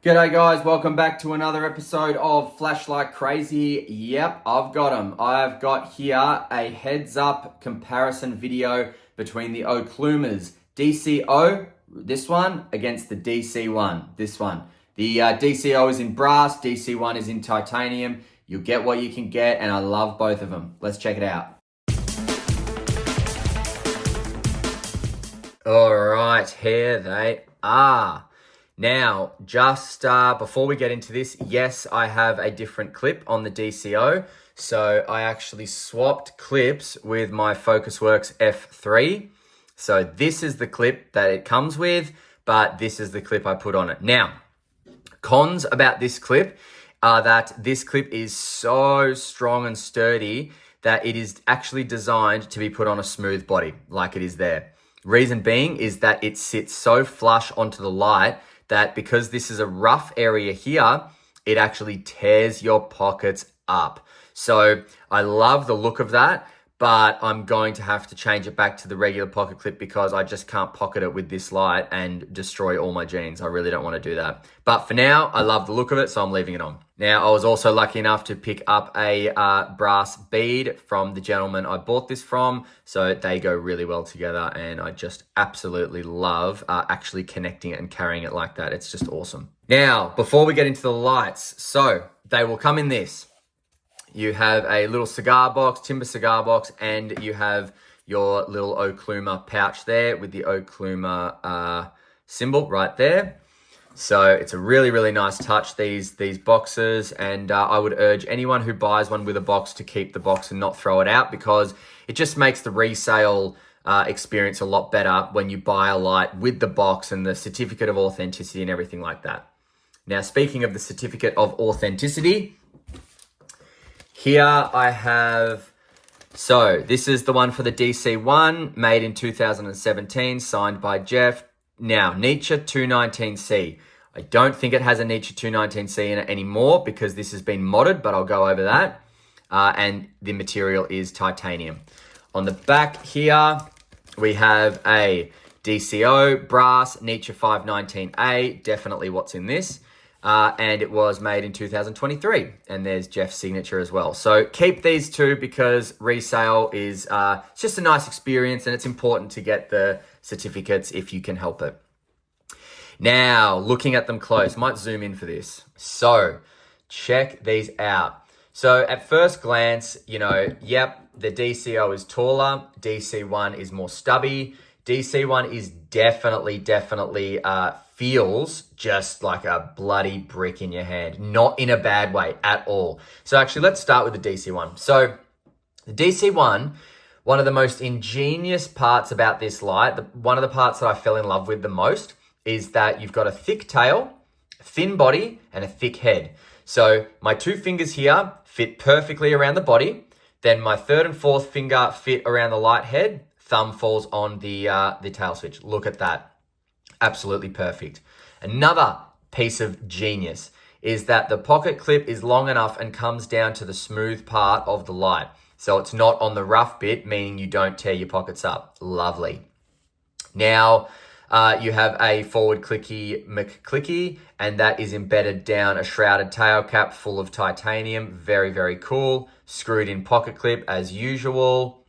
G'day guys, welcome back to another episode of Flashlight Crazy. Yep, I've got them. I've got here a heads up comparison video between the Okluma's DC0, this one, against the DC1, this one. The DC0 is in brass, DC1 is in titanium. You'll get what you can get, and I love both of them. Let's check it out. All right, here they are. Now, just before we get into this, yes, I have a different clip on the DC0. So I actually swapped clips with my Focusworks F3. So this is the clip that it comes with, but this is the clip I put on it. Now, cons about this clip are that this clip is so strong and sturdy that it is actually designed to be put on a smooth body like it is there. Reason being is that it sits so flush onto the light that because this is a rough area here, it actually tears your pockets up. So I love the look of that, but I'm going to have to change it back to the regular pocket clip because I just can't pocket it with this light and destroy all my jeans. I really don't want to do that. But for now, I love the look of it, so I'm leaving it on. Now, I was also lucky enough to pick up a brass bead from the gentleman I bought this from, so they go really well together, and I just absolutely love actually connecting it and carrying it like that. It's just awesome. Now, before we get into the lights, so they will come in this. You have a little cigar box, timber cigar box, and you have your little Okluma pouch there with the Okluma symbol right there. So it's a really, really nice touch, these boxes, and I would urge anyone who buys one with a box to keep the box and not throw it out, because it just makes the resale experience a lot better when you buy a light with the box and the certificate of authenticity and everything like that. Now, speaking of the certificate of authenticity, here I have, so this is the one for the DC1, made in 2017, signed by Jeff. Now, Nietzsche 219C. I don't think it has a Nietzsche 219C in it anymore because this has been modded, but I'll go over that. And the material is titanium. On the back here, we have a DC0 brass Nietzsche 519A, definitely what's in this. And it was made in 2023, and there's Jeff's signature as well. So keep these two because resale is it's just a nice experience, and it's important to get the certificates if you can help it. Now, looking at them close, might zoom in for this. So check these out. So at first glance, yep, the DC0 is taller, DC1 is more stubby. DC1 is definitely feels just like a bloody brick in your hand, not in a bad way at all. So actually, let's start with the DC1. So the DC1, one of the most ingenious parts about this light, one of the parts that I fell in love with the most, is that you've got a thick tail, thin body, and a thick head. So my two fingers here fit perfectly around the body. Then my third and fourth finger fit around the light head. Thumb falls on the tail switch. Look at that. Absolutely perfect. Another piece of genius is that the pocket clip is long enough and comes down to the smooth part of the light. So it's not on the rough bit, meaning you don't tear your pockets up. Lovely. Now, you have a forward clicky McClicky, and that is embedded down a shrouded tail cap full of titanium. Very, very cool. Screwed in pocket clip as usual.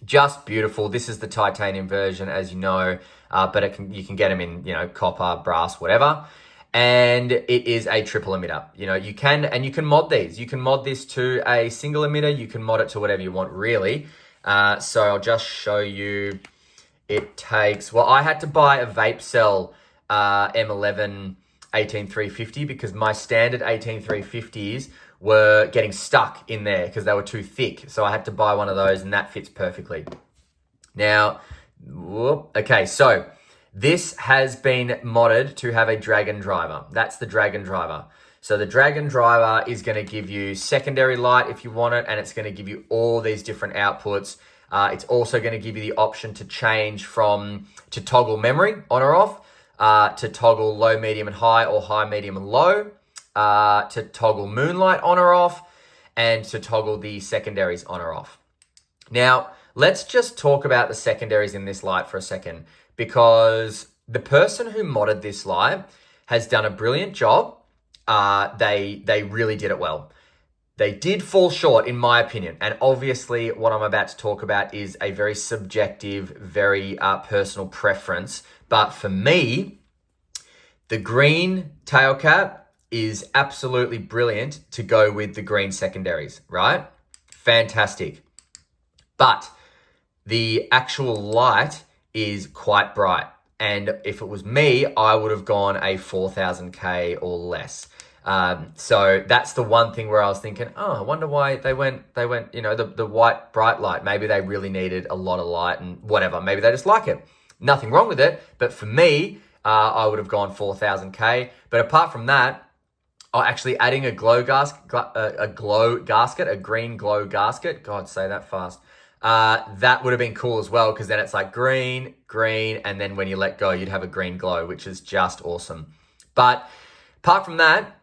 Just beautiful. This is the titanium version, as you know, but you can get them in, copper, brass, whatever. And it is a triple emitter. You can mod these. You can mod this to a single emitter. You can mod it to whatever you want, really. So I'll just show you. It takes, I had to buy a vape cell M11 18350 because my standard 18350s were getting stuck in there because they were too thick. So I had to buy one of those, and that fits perfectly. Now, okay, so this has been modded to have a dragon driver. That's the dragon driver. So the dragon driver is going to give you secondary light if you want it, and it's going to give you all these different outputs. It's also going to give you the option to change to toggle memory on or off, to toggle low, medium, and high, or high, medium, and low, to toggle moonlight on or off, and to toggle the secondaries on or off. Now, let's just talk about the secondaries in this light for a second, because the person who modded this light has done a brilliant job. They really did it well. They did fall short, in my opinion. And obviously, what I'm about to talk about is a very subjective, very personal preference. But for me, the green tail cap is absolutely brilliant to go with the green secondaries, right? Fantastic. But the actual light is quite bright. And if it was me, I would have gone a 4000K or less. So that's the one thing where I was thinking, oh, I wonder why they went, the white bright light. Maybe they really needed a lot of light and whatever. Maybe they just like it. Nothing wrong with it. But for me, I would have gone 4000K. But apart from that, actually adding a green glow gasket. God, say that fast. That would have been cool as well, because then it's like green, and then when you let go, you'd have a green glow, which is just awesome. But apart from that,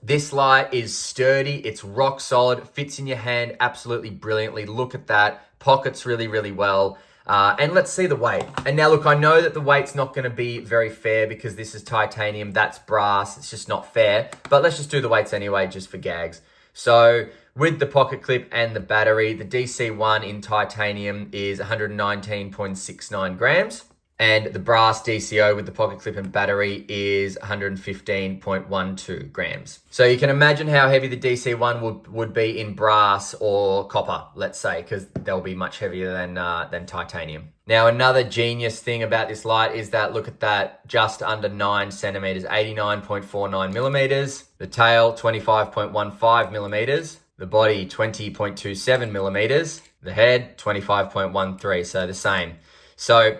this light is sturdy, it's rock solid, fits in your hand absolutely brilliantly. Look at that, pockets really, really well. And let's see the weight. And now look, I know that the weight's not going to be very fair because this is titanium, that's brass, it's just not fair. But let's just do the weights anyway, just for gags. So with the pocket clip and the battery, the DC1 in titanium is 119.69 grams. And the brass DCO with the pocket clip and battery is 115.12 grams. So you can imagine how heavy the DC1 would be in brass or copper, let's say, because they'll be much heavier than titanium. Now, another genius thing about this light is that, look at that, just under 9 centimeters, 89.49 millimeters. The tail, 25.15 millimeters. The body, 20.27 millimeters. The head, 25.13, so the same. So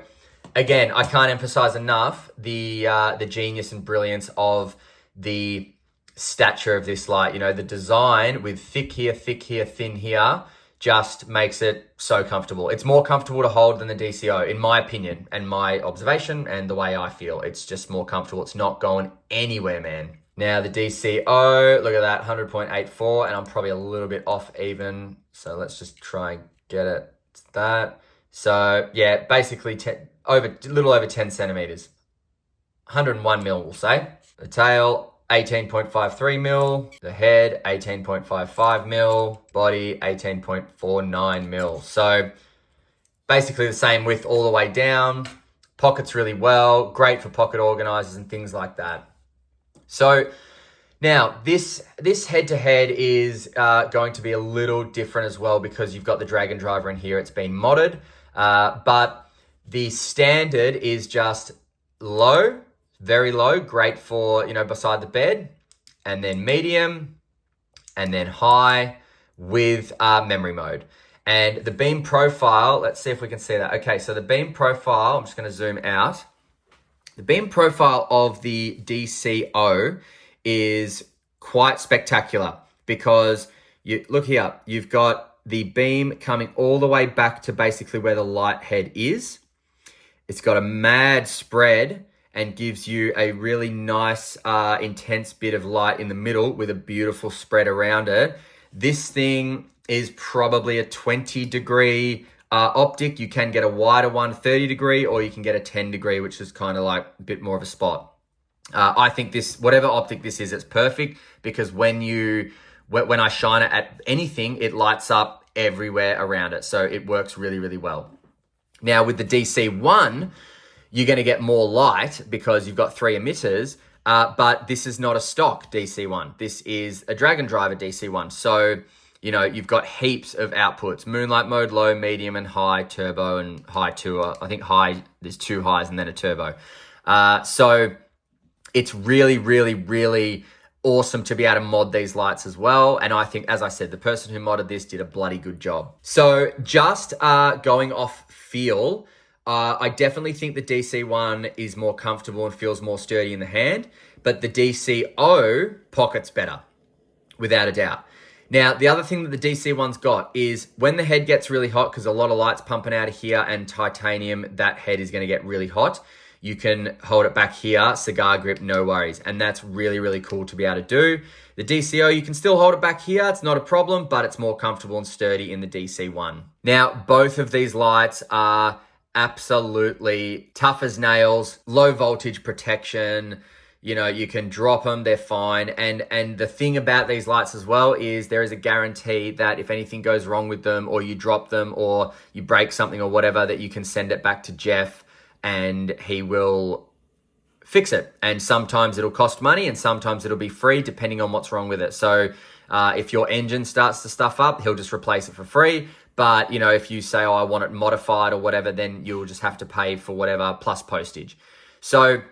again, I can't emphasize enough the genius and brilliance of the stature of this light. You know, the design with thick here, thin here, just makes it so comfortable. It's more comfortable to hold than the DCO, in my opinion, and my observation and the way I feel. It's just more comfortable. It's not going anywhere, man. Now the DCO, look at that, 100.84, and I'm probably a little bit off even. So let's just try and get it to that. So yeah, basically a little over 10 centimeters. 101 mil, we'll say. The tail, 18.53 mil. The head, 18.55 mil. Body, 18.49 mil. So basically the same width all the way down. Pockets really well. Great for pocket organizers and things like that. So now this head-to-head is going to be a little different as well, because you've got the drag and driver in here. It's been modded, but the standard is just low, very low, great for, beside the bed, and then medium, and then high with memory mode. And the beam profile, let's see if we can see that. Okay, so the beam profile, I'm just going to zoom out. The beam profile of the DCO is quite spectacular, because you look here, you've got the beam coming all the way back to basically where the light head is. It's got a mad spread and gives you a really nice, intense bit of light in the middle with a beautiful spread around it. This thing is probably a 20-degree optic. You can get a wider one, 30-degree, or you can get a 10-degree, which is kind of like a bit more of a spot. I think this, whatever optic this is, it's perfect, because when I shine it at anything, it lights up everywhere around it. So it works really, really well. Now with the DC1, you're going to get more light because you've got 3 emitters, but this is not a stock DC1. This is a drag and driver DC1. So, you've got heaps of outputs: moonlight mode, low, medium, and high, turbo, and high two. I think high, there's 2 highs and then a turbo. So it's really, really, really awesome to be able to mod these lights as well. And I think, as I said, the person who modded this did a bloody good job. So just going off feel, I definitely think the DC1 is more comfortable and feels more sturdy in the hand, but the DCO pockets better, without a doubt. Now, the other thing that the DC1's got is when the head gets really hot, because a lot of light's pumping out of here, and titanium, that head is going to get really hot. You can hold it back here, cigar grip, no worries. And that's really, really cool to be able to do. The DCO, you can still hold it back here. It's not a problem, but it's more comfortable and sturdy in the DC1. Now, both of these lights are absolutely tough as nails, low voltage protection, You know, you can drop them, they're fine. And the thing about these lights as well is there is a guarantee that if anything goes wrong with them, or you drop them, or you break something or whatever, that you can send it back to Jeff and he will fix it. And sometimes it'll cost money and sometimes it'll be free depending on what's wrong with it. So if your engine starts to stuff up, he'll just replace it for free. But, you know, if you say, oh, I want it modified or whatever, then you'll just have to pay for whatever plus postage. So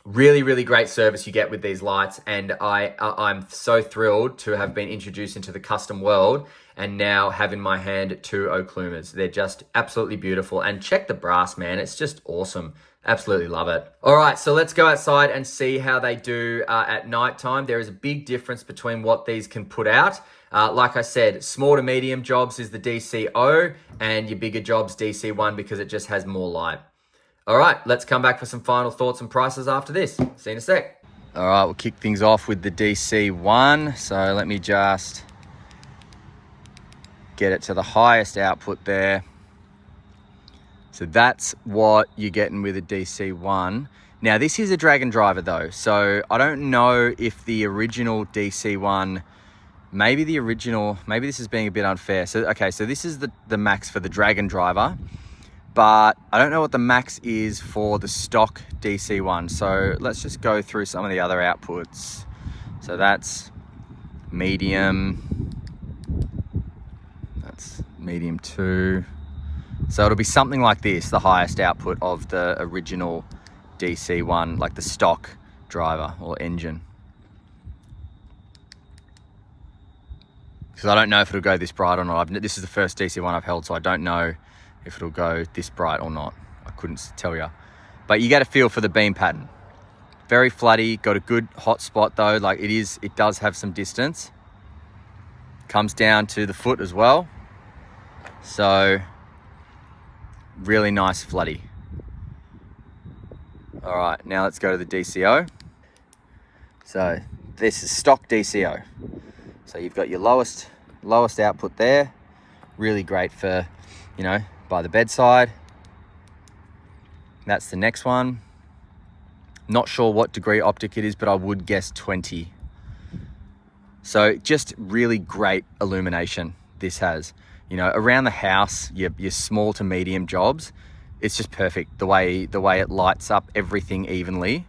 really, really great service you get with these lights. And I'm so thrilled to have been introduced into the custom world and now have in my hand 2 Oklumas. They're just absolutely beautiful. And check the brass, man. It's just awesome. Absolutely love it. All right, so let's go outside and see how they do at nighttime. There is a big difference between what these can put out. Like I said, small to medium jobs is the DC0 and your bigger jobs DC1 because it just has more light. All right, let's come back for some final thoughts and prices after this. See you in a sec. All right, we'll kick things off with the DC1. So let me just get it to the highest output there. So that's what you're getting with a DC1. Now, this is a drag and driver though. So I don't know if the original DC1, maybe this is being a bit unfair. So, okay, so this is the max for the drag and driver, but I don't know what the max is for the stock DC1. So let's just go through some of the other outputs. So that's medium, that's medium 2. So it'll be something like this, the highest output of the original DC1, like the stock driver or engine. Because I don't know if it'll go this bright or not. This is the first DC1 I've held, so I don't know if it'll go this bright or not. I couldn't tell you. But you get a feel for the beam pattern. Very floody, got a good hot spot though. Like it does have some distance. Comes down to the foot as well. So really nice floody. All right, now let's go to the DCO. So this is stock DCO. So you've got your lowest output there. Really great for, you know, by the bedside. That's the next one. Not sure what degree optic it is, but I would guess 20. So just really great illumination this has. You know, around the house, your small to medium jobs, it's just perfect. The way it lights up everything evenly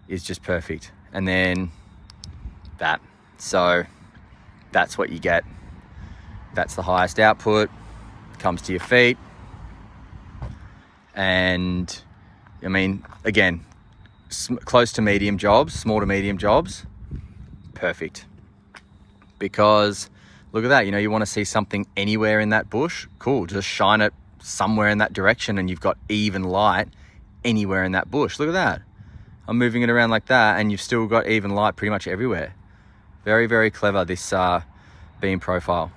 is just perfect. And then that. So that's what you get. That's the highest output. Comes to your feet. And I mean, again, close to medium jobs, small to medium jobs, perfect. Because look at that, you know, you want to see something anywhere in that bush, cool, just shine it somewhere in that direction and you've got even light anywhere in that bush. Look at that. I'm moving it around like that and you've still got even light pretty much everywhere. Very, very clever, this beam profile,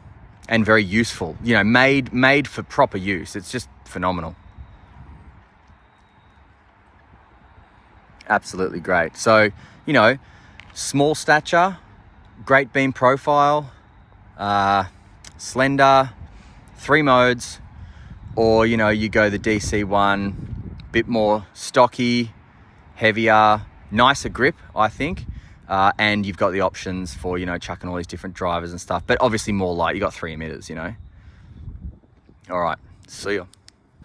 and very useful. You know, made for proper use. It's just phenomenal. Absolutely great. So, you know, small stature, great beam profile, slender, 3 modes, or, you know, you go the DC1, bit more stocky, heavier, nicer grip, I think. And you've got the options for, you know, chucking all these different drivers and stuff, but obviously more light. You got 3 emitters, you know. All right, see ya.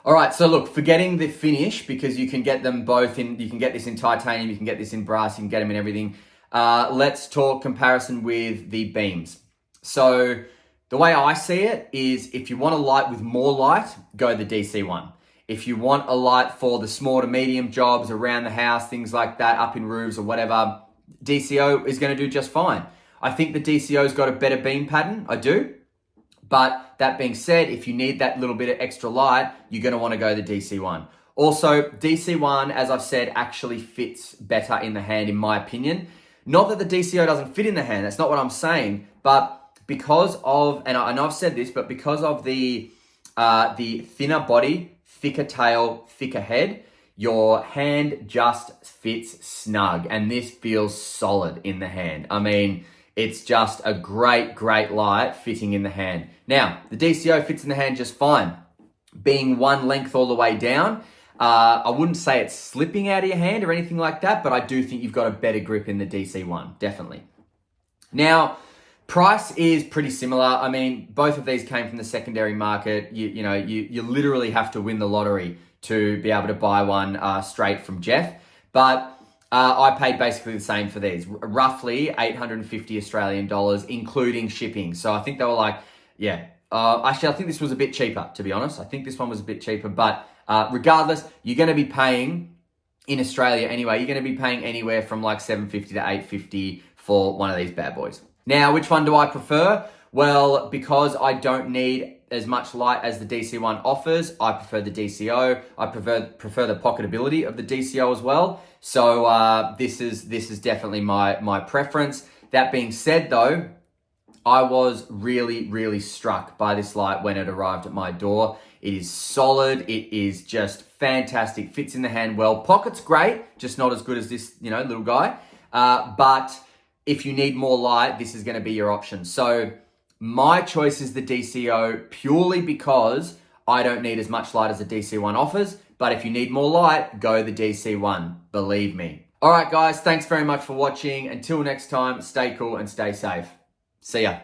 All right, so look, forgetting the finish, because you can get them both in, you can get this in titanium, you can get this in brass, you can get them in everything. Let's talk comparison with the beams. So the way I see it is, if you want a light with more light, go the DC1. If you want a light for the small to medium jobs around the house, things like that, up in roofs or whatever, DCO is going to do just fine. I think the DCO's got a better beam pattern, I do. But that being said, if you need that little bit of extra light, you're going to want to go the DC1. Also, DC1, as I've said, actually fits better in the hand, in my opinion. Not that the DCO doesn't fit in the hand, that's not what I'm saying, but because of, and I know I've said this, but because of the thinner body, thicker tail, thicker head, your hand just fits snug, and this feels solid in the hand. I mean, it's just a great, great light fitting in the hand. Now, the DCO fits in the hand just fine, being one length all the way down. I wouldn't say it's slipping out of your hand or anything like that, but I do think you've got a better grip in the DC1, definitely. Now, price is pretty similar. I mean, both of these came from the secondary market. You literally have to win the lottery to be able to buy one straight from Jeff. But I paid basically the same for these, roughly 850 Australian dollars, including shipping. So I think they were like, actually, I think this was a bit cheaper, to be honest. I think this one was a bit cheaper, but regardless, you're going to be paying in Australia anyway. You're going to be paying anywhere from like 750 to 850 for one of these bad boys. Now, which one do I prefer? Well, because I don't need as much light as the DC1 offers, I prefer the DCO. I prefer the pocketability of the DCO as well. So this is definitely my preference. That being said, though, I was really struck by this light when it arrived at my door. It is solid. It is just fantastic. Fits in the hand well. Pocket's great, just not as good as this, little guy. But if you need more light, this is going to be your option. So my choice is the DCO purely because I don't need as much light as the DC1 offers. But if you need more light, go the DC1. Believe me. All right, guys. Thanks very much for watching. Until next time, stay cool and stay safe. See ya.